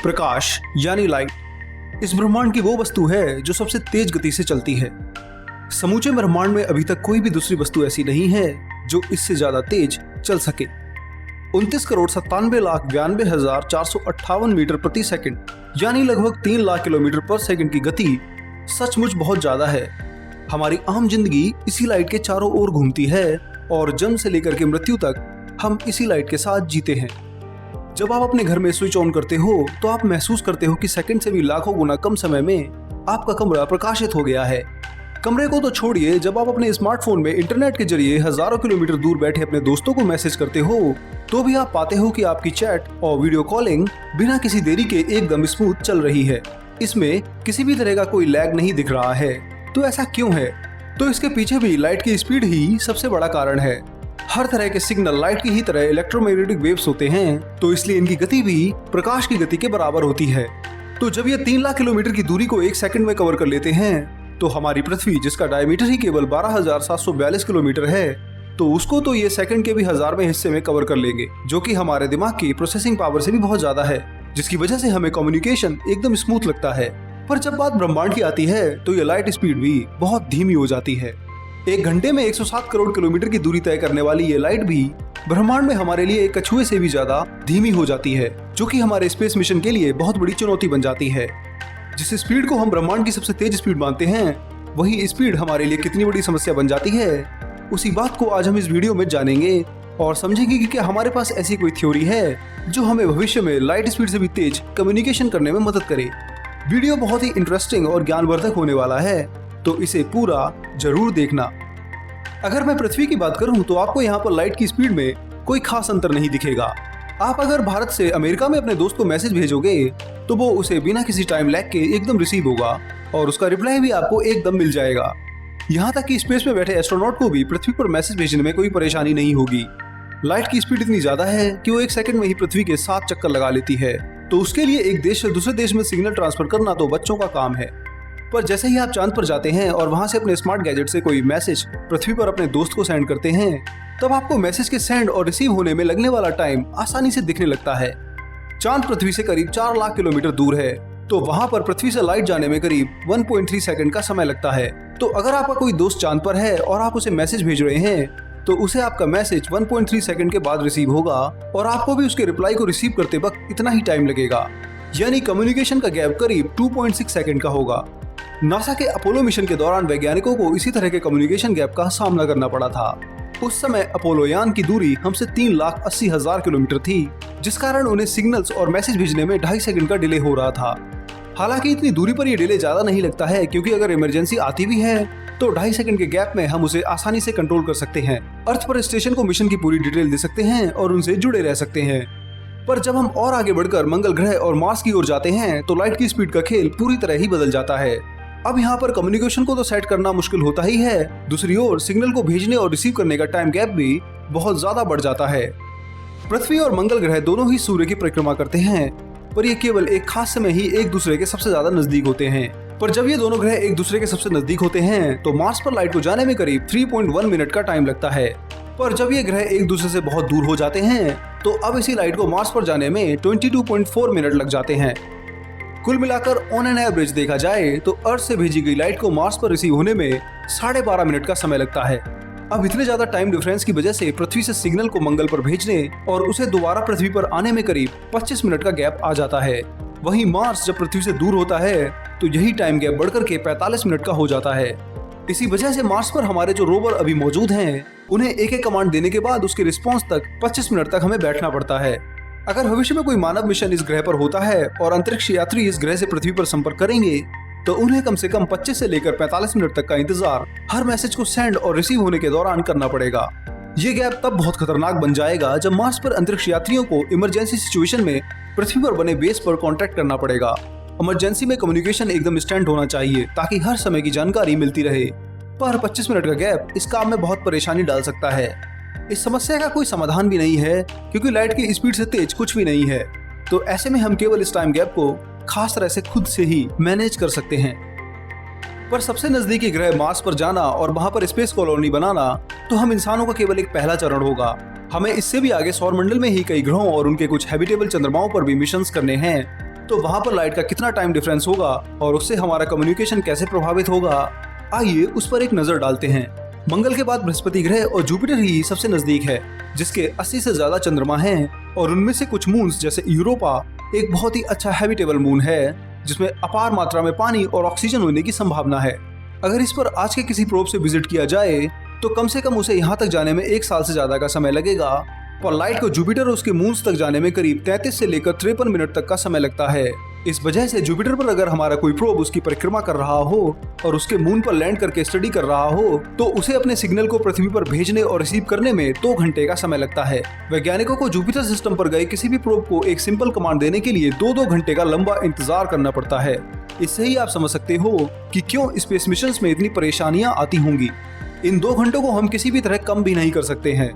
प्रकाश यानी लाइट इस ब्रह्मांड की वो वस्तु है जो सबसे तेज गति से चलती है। समूचे ब्रह्मांड में अभी तक कोई भी दूसरी वस्तु ऐसी नहीं है जो इससे ज्यादा तेज चल सके। 29,97,92,458 मीटर प्रति सेकंड यानी लगभग 3 लाख किलोमीटर पर सेकंड की गति सचमुच बहुत ज्यादा है। हमारी आम जिंदगी इसी लाइट के चारों ओर घूमती है और जन्म से लेकर के मृत्यु तक हम इसी लाइट के साथ जीते हैं। जब आप अपने घर में स्विच ऑन करते हो तो आप महसूस करते हो कि सेकंड से भी लाखों गुना कम समय में आपका कमरा प्रकाशित हो गया है। कमरे को तो छोड़िए, जब आप अपने स्मार्टफोन में इंटरनेट के जरिए हजारों किलोमीटर दूर बैठे अपने दोस्तों को मैसेज करते हो तो भी आप पाते हो कि आपकी चैट और वीडियो कॉलिंग बिना किसी देरी के एकदम स्मूथ चल रही है। इसमें किसी भी तरह का कोई लैग नहीं दिख रहा है। तो ऐसा क्यों है? तो इसके पीछे भी लाइट की स्पीड ही सबसे बड़ा कारण है। हर तरह के सिग्नल लाइट की ही तरह इलेक्ट्रोमैग्नेटिक वेव्स होते हैं, तो इसलिए इनकी गति भी प्रकाश की गति के बराबर होती है। तो जब ये 3 लाख किलोमीटर की दूरी को 1 सेकंड में कवर कर लेते हैं तो हमारी पृथ्वी, जिसका डायमीटर ही केवल 12,742 किलोमीटर है, तो उसको तो ये सेकंड के भी 1000वें हिस्से में कवर कर लेंगे, जो कि हमारे दिमाग की प्रोसेसिंग पावर से भी बहुत ज्यादा है, जिसकी वजह से हमें कम्युनिकेशन एकदम स्मूथ लगता है। पर जब बात ब्रह्मांड की आती है तो ये लाइट स्पीड भी बहुत धीमी हो जाती है। 1 घंटे में 107 करोड़ किलोमीटर की दूरी तय करने वाली ये लाइट भी ब्रह्मांड में हमारे लिए एक कछुए से भी ज्यादा धीमी हो जाती है, जो कि हमारे स्पेस मिशन के लिए बहुत बड़ी चुनौती बन जाती है। जिस स्पीड को हम ब्रह्मांड की सबसे तेज स्पीड मानते हैं, वही स्पीड हमारे लिए कितनी बड़ी समस्या बन जाती है, उसी बात को आज हम इस वीडियो में जानेंगे और समझेंगे कि क्या हमारे पास ऐसी कोई थ्योरी है जो हमें भविष्य में लाइट स्पीड से भी तेज कम्युनिकेशन करने में मदद करे। वीडियो बहुत ही इंटरेस्टिंग और ज्ञानवर्धक होने वाला है, तो इसे पूरा जरूर देखना। अगर मैं पृथ्वी की बात करूं तो आपको यहाँ पर लाइट की स्पीड में कोई खास अंतर नहीं दिखेगा। आप अगर भारत से अमेरिका में अपने दोस्त को मैसेज भेजोगे तो वो उसे बिना किसी टाइम लैग के एकदम रिसीव होगा और उसका रिप्लाई भी आपको एकदम मिल जाएगा। यहाँ तक कि स्पेस में बैठे एस्ट्रोनॉट को भी पृथ्वी पर मैसेज भेजने में कोई परेशानी नहीं होगी। लाइट की स्पीड इतनी ज्यादा है कि वो 1 सेकंड में ही पृथ्वी के 7 चक्कर लगा लेती है, तो उसके लिए एक देश से दूसरे देश में सिग्नल ट्रांसफर करना तो बच्चों का काम है। पर जैसे ही आप चांद पर जाते हैं और वहां से अपने स्मार्ट गैजेट से कोई मैसेज पृथ्वी पर अपने दोस्त को सेंड करते हैं, तब आपको मैसेज के सेंड और रिसीव होने में लगने वाला टाइम आसानी से दिखने लगता है। चांद पृथ्वी से करीब 4 लाख किलोमीटर दूर है, तो वहां पर पृथ्वी से लाइट जाने में करीब 1.3 सेकंड का समय लगता है। तो अगर आपका कोई दोस्त चांद पर है और आप उसे मैसेज भेज रहे हैं तो उसे आपका मैसेज 1.3 सेकंड के बाद रिसीव होगा और आपको भी उसके रिप्लाई को रिसीव करते वक्त इतना ही टाइम लगेगा, यानी कम्युनिकेशन का गैप करीब 2.6 सेकंड का होगा। नासा के अपोलो मिशन के दौरान वैज्ञानिकों को इसी तरह के कम्युनिकेशन गैप का सामना करना पड़ा था। उस समय अपोलो यान की दूरी हमसे 3,80,000 किलोमीटर थी, जिस कारण उन्हें सिग्नल्स और मैसेज भेजने में 2.5 सेकंड का डिले हो रहा था। हालांकि इतनी दूरी पर यह डिले ज्यादा नहीं लगता है, क्योंकि अगर इमरजेंसी आती भी है तो 2.5 सेकंड के गैप में हम उसे आसानी से कंट्रोल कर सकते हैं। अर्थ पर स्टेशन को मिशन की पूरी डिटेल दे सकते हैं और उनसे जुड़े रह सकते हैं। पर जब हम और आगे बढ़कर मंगल ग्रह और मार्स की ओर जाते हैं तो लाइट की स्पीड का खेल पूरी तरह ही बदल जाता है। अब यहाँ पर कम्युनिकेशन को तो सेट करना मुश्किल होता ही है, दूसरी ओर सिग्नल को भेजने और रिसीव करने का टाइम गैप भी बहुत ज्यादा बढ़ जाता है। पृथ्वी और मंगल ग्रह दोनों ही सूर्य की परिक्रमा करते हैं, पर ये केवल एक खास समय ही एक दूसरे के सबसे ज्यादा नजदीक होते हैं। पर जब ये दोनों ग्रह एक दूसरे के सबसे नजदीक होते हैं तो मार्स पर लाइट को जाने में करीब 3.1 मिनट का टाइम लगता है। पर जब ये ग्रह एक दूसरे से बहुत दूर हो जाते हैं तो अब इसी लाइट को मार्स पर जाने में 22.4 मिनट लग जाते हैं। कुल मिलाकर ऑन एन एवरेज देखा जाए तो अर्थ से भेजी गई लाइट को मार्स पर रिसीव होने में 12.5 मिनट का समय लगता है। अब इतने ज्यादा टाइम डिफरेंस की वजह से पृथ्वी से सिग्नल को मंगल पर भेजने और उसे दोबारा पृथ्वी पर आने में करीब 25 मिनट का गैप आ जाता है। वहीं मार्स जब पृथ्वी से दूर होता है तो यही टाइम गैप बढ़कर के 45 मिनट का हो जाता है। इसी वजह से मार्स पर हमारे जो रोवर अभी मौजूद हैं, उन्हें एक कमांड देने के बाद उसके रिस्पॉन्स तक 25 मिनट तक हमें बैठना पड़ता है। अगर भविष्य में कोई मानव मिशन इस ग्रह पर होता है और अंतरिक्ष यात्री इस ग्रह से पृथ्वी पर संपर्क करेंगे तो उन्हें कम से कम 25 से लेकर 45 मिनट तक का इंतजार हर मैसेज को सेंड और रिसीव होने के दौरान करना पड़ेगा। ये गैप तब बहुत खतरनाक बन जाएगा जब मार्स पर अंतरिक्ष यात्रियों को इमरजेंसी सिचुएशन में पृथ्वी पर बने बेस पर कॉन्टैक्ट करना पड़ेगा। इमरजेंसी में कम्युनिकेशन एकदम इंस्टेंट होना चाहिए ताकि हर समय की जानकारी मिलती रहे, पर 25 मिनट का गैप इस काम में बहुत परेशानी डाल सकता है। इस समस्या का कोई समाधान भी नहीं है, क्योंकि लाइट की स्पीड से तेज कुछ भी नहीं है। तो ऐसे में हम केवल इस टाइम गैप को खास तरह से खुद से ही मैनेज कर सकते हैं। पर सबसे नजदीकी ग्रह मार्स पर जाना और वहां पर स्पेस कॉलोनी बनाना तो हम इंसानों का केवल एक पहला चरण होगा। हमें इससे भी आगे सौर मंडल में ही कई ग्रहों और उनके कुछ हैबिटेबल चंद्रमाओं पर भी मिशंस करने हैं। तो वहां पर लाइट का कितना टाइम डिफरेंस होगा और उससे हमारा कम्युनिकेशन कैसे प्रभावित होगा, आइए उस पर एक नजर डालते हैं। मंगल के बाद बृहस्पति ग्रह और जुपिटर ही सबसे नजदीक है, जिसके 80 से ज्यादा चंद्रमा हैं और उनमें से कुछ मून्स जैसे यूरोपा एक बहुत ही अच्छा हैबिटेबल मून है, जिसमें अपार मात्रा में पानी और ऑक्सीजन होने की संभावना है। अगर इस पर आज के किसी प्रोब से विजिट किया जाए तो कम से कम उसे यहाँ तक जाने में 1 साल से ज्यादा का समय लगेगा, और लाइट को जुपिटर और उसके मून्स तक जाने में करीब 33 से लेकर 53 मिनट तक का समय लगता है। इस वजह से जुपिटर पर अगर हमारा कोई प्रोब उसकी परिक्रमा कर रहा हो और उसके मून पर लैंड करके स्टडी कर रहा हो तो उसे अपने सिग्नल को पृथ्वी पर भेजने और रिसीव करने में 2 घंटे का समय लगता है। वैज्ञानिकों को जुपिटर सिस्टम पर गए किसी भी प्रोब को एक सिंपल कमांड देने के लिए 2-2 घंटे का लंबा इंतजार करना पड़ता है। इससे ही आप समझ सकते हो कि क्यों स्पेस मिशंस में इतनी परेशानियां आती होंगी। इन 2 घंटों को हम किसी भी तरह कम भी नहीं कर सकते हैं।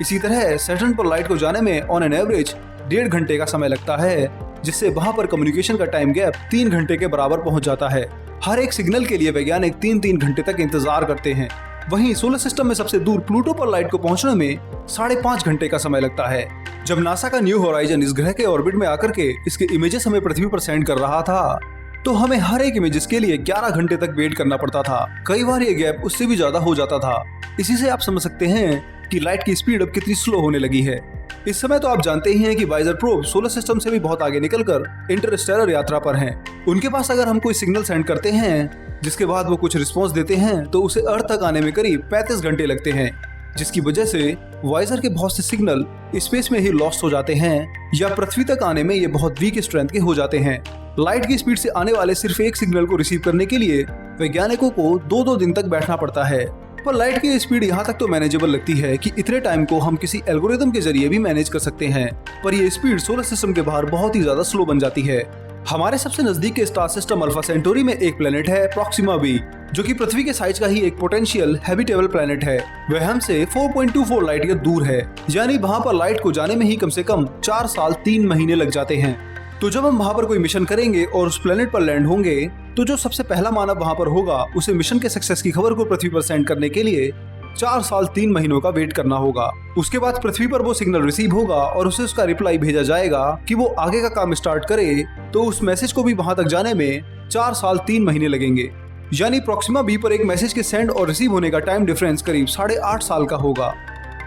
इसी तरह सैटर्न पर लाइट को जाने में ऑन एन एवरेज 1.5 घंटे का समय लगता है, जिससे वहां पर कम्युनिकेशन का टाइम गैप 3 घंटे के बराबर पहुंच जाता है। हर एक सिग्नल के लिए वैज्ञानिक 3-3 घंटे तक इंतजार करते हैं। वहीं सोलर सिस्टम में सबसे दूर प्लूटो पर लाइट को पहुंचने में 5.5 घंटे का समय लगता है। जब नासा का न्यू होराइजन इस ग्रह के ऑर्बिट में आकर के इसके इमेजेस हमें पृथ्वी पर सेंड कर रहा था तो हमें हर एक इमेजेस के लिए 11 घंटे तक वेट करना पड़ता था। कई बार ये गैप उससे भी ज्यादा हो जाता था। इसी से आप समझ सकते हैं कि लाइट की स्पीड अब कितनी स्लो होने लगी है। इस समय तो आप जानते ही हैं कि वाइजर प्रोब सोलर सिस्टम से भी बहुत आगे निकलकर इंटरस्टेलर यात्रा पर हैं। उनके पास अगर हम कोई सिग्नल सेंड करते हैं जिसके बाद वो कुछ रिस्पॉन्स देते हैं तो उसे अर्थ तक आने में करीब 35 घंटे लगते हैं, जिसकी वजह से वाइजर के बहुत से सिग्नल स्पेस में ही लॉस्ट हो जाते हैं या पृथ्वी तक आने में ये बहुत वीक स्ट्रेंथ के हो जाते हैं। लाइट की स्पीड से आने वाले सिर्फ एक सिग्नल को रिसीव करने के लिए वैज्ञानिकों को 2-2 दिन तक बैठना पड़ता है। पर लाइट की स्पीड यहाँ तक तो मैनेजेबल लगती है कि इतने टाइम को हम किसी एल्गोरिथम के जरिए भी मैनेज कर सकते हैं, पर ये स्पीड सोलर सिस्टम के बाहर बहुत ही ज्यादा स्लो बन जाती है। हमारे सबसे नजदीक के स्टार सिस्टम अल्फा सेंटोरी में एक प्लेनेट है प्रोक्सिमा बी, जो कि पृथ्वी के साइज का ही एक पोटेंशियल हैबिटेबल प्लेनेट है। वह हमसे 4.24 लाइट ईयर दूर है, यानी वहाँ पर लाइट को जाने में ही कम से कम 4 साल 3 महीने लग जाते हैं। तो जब हम वहाँ पर कोई मिशन करेंगे और उस प्लेनेट पर लैंड होंगे तो जो सबसे पहला मानव वहाँ पर होगा उसे मिशन के सक्सेस की खबर को पृथ्वी पर सेंड करने के लिए 4 साल 3 महीनों का वेट करना होगा। उसके बाद पृथ्वी पर वो सिग्नल रिसीव होगा और उसे उसका रिप्लाई भेजा जाएगा कि वो आगे का काम स्टार्ट करे, तो उस मैसेज को भी वहाँ तक जाने में 4 साल 3 महीने लगेंगे। यानी प्रोक्सिमा बी पर एक मैसेज के सेंड और रिसीव होने का टाइम डिफरेंस करीब 8.5 साल का होगा।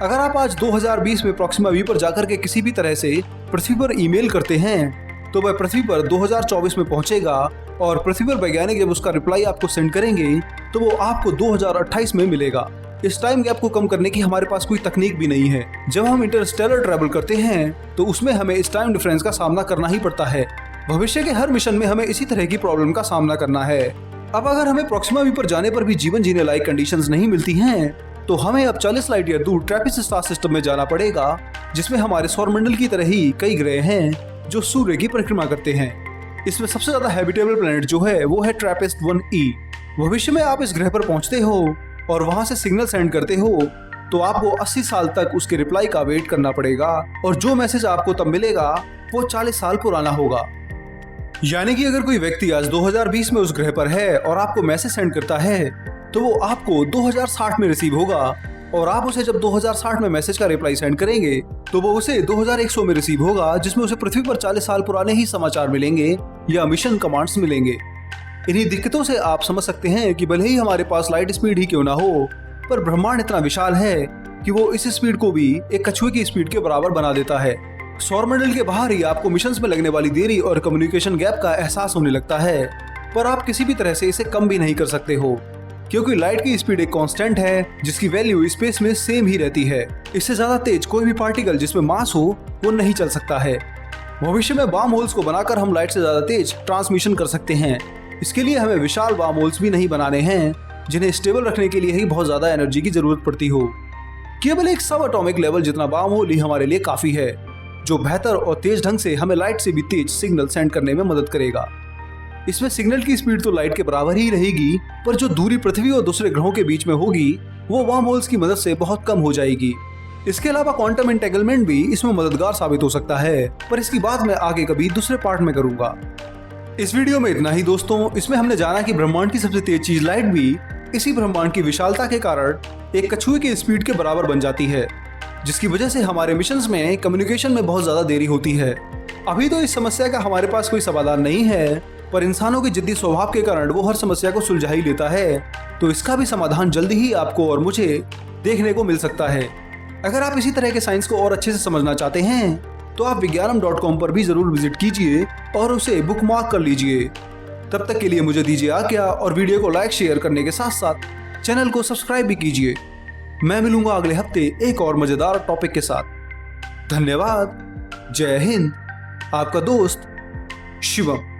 अगर आप आज 2020 में प्रोक्सिमा बी पर जाकर के किसी भी तरह से पृथ्वी पर ईमेल करते हैं तो वह पृथ्वी पर 2024 में पहुंचेगा और पृथ्वी पर वैज्ञानिक जब उसका रिप्लाई आपको सेंड करेंगे तो वो आपको 2028 में मिलेगा। इस टाइम गैप को कम करने की हमारे पास कोई तकनीक भी नहीं है। जब हम इंटरस्टेलर ट्रैवल करते हैं तो उसमें हमें इस टाइम डिफरेंस का सामना करना ही पड़ता है। भविष्य के हर मिशन में हमें इसी तरह की प्रॉब्लम का सामना करना है। अब अगर हमें प्रोक्सिमा बी पर जाने पर भी जीवन जीने लायक कंडीशंस नहीं मिलती हैं तो हमें अब 40 लाइट ईयर दूर ट्रैपिस्ट स्टार सिस्टम में जाना पड़ेगा, जिसमें हमारे सौरमंडल की तरह ही कई ग्रह हैं जो सूर्य की परिक्रमा करते हैं। इसमें सबसे ज्यादा हैबिटेबल प्लेनेट जो है वो है ट्रैपिस्ट 1e। भविष्य में आप इस ग्रह पर पहुंचते हो और वहां से सिग्नल सेंड करते हो तो आपको 80 साल तक उसके रिप्लाई का वेट करना पड़ेगा और जो मैसेज आपको तब मिलेगा वो 40 साल पुराना होगा। यानी कि अगर कोई व्यक्ति आज 2020 में उस ग्रह पर है और आपको मैसेज सेंड करता है तो वो आपको 2060 में रिसीव होगा, और आप उसे जब 2060 में मैसेज का रिप्लाई सेंड करेंगे तो वो उसे 2100 में रिसीव होगा, जिसमें उसे पृथ्वी पर 40 साल पुराने ही समाचार मिलेंगे या मिशन कमांड्स मिलेंगे। इन्हीं दिक्कतों से आप समझ सकते हैं कि भले ही हमारे पास लाइट स्पीड ही क्यों ना हो, पर ब्रह्मांड इतना विशाल है कि वो इस स्पीड को भी एक कछुए की स्पीड के बराबर बना देता है। सौरमंडल के बाहर ही आपको मिशंस में लगने वाली देरी और कम्युनिकेशन गैप का एहसास होने लगता है, पर आप किसी भी तरह से इसे कम भी नहीं कर सकते हो, क्योंकि लाइट की स्पीड एक कांस्टेंट है जिसकी वैल्यू स्पेस में सेम ही रहती है। इससे ज्यादा तेज कोई भी पार्टिकल जिसमें मास हो वो नहीं चल सकता है। भविष्य में वार्म होल्स को बनाकर हम लाइट से ज्यादा तेज ट्रांसमिशन कर सकते हैं। इसके लिए हमें विशाल वार्म होल्स भी नहीं बनाने हैं जिन्हें स्टेबल रखने के लिए ही बहुत ज्यादा एनर्जी की जरूरत पड़ती हो। केवल एक सब एटॉमिक लेवल जितना वार्म होल ही हमारे लिए काफी है, जो बेहतर और तेज ढंग से हमें लाइट से भी तेज सिग्नल सेंड करने में मदद करेगा। इसमें सिग्नल की स्पीड तो लाइट के बराबर ही रहेगी, पर जो दूरी पृथ्वी और दूसरे ग्रहों के बीच में होगी वो वार्म होल्स की मदद से बहुत कम हो जाएगी। इसके अलावा क्वांटम एंटेंगलमेंट भी इसमें मददगार साबित हो सकता है, पर इसकी बात मैं आगे कभी दूसरे पार्ट में करूंगा। इस वीडियो में इतना ही दोस्तों। इसमें हमने जाना कि ब्रह्मांड की सबसे तेज चीज लाइट भी इसी ब्रह्मांड की विशालता के कारण एक कछुए की स्पीड के बराबर बन जाती है, जिसकी वजह से हमारे मिशंस में कम्युनिकेशन में बहुत ज्यादा देरी होती है। अभी तो इस समस्या का हमारे पास कोई समाधान नहीं है, पर इंसानों के जिद्दी स्वभाव के कारण वो हर समस्या को सुलझा ही लेता है। तो इसका भी समाधान जल्दी ही आपको और मुझे देखने को मिल सकता है। अगर आप इसी तरह के साइंस को और अच्छे से समझना चाहते हैं तो आप विज्ञानम.com पर भी जरूर विजिट कीजिए और उसे बुकमार्क कर लीजिए। तब तक के लिए मुझे दीजिए आज्ञा और वीडियो को लाइक शेयर करने के साथ साथ चैनल को सब्सक्राइब भी कीजिए। मैं मिलूंगा अगले हफ्ते एक और मजेदार टॉपिक के साथ। धन्यवाद। जय हिंद। आपका दोस्त शिवम।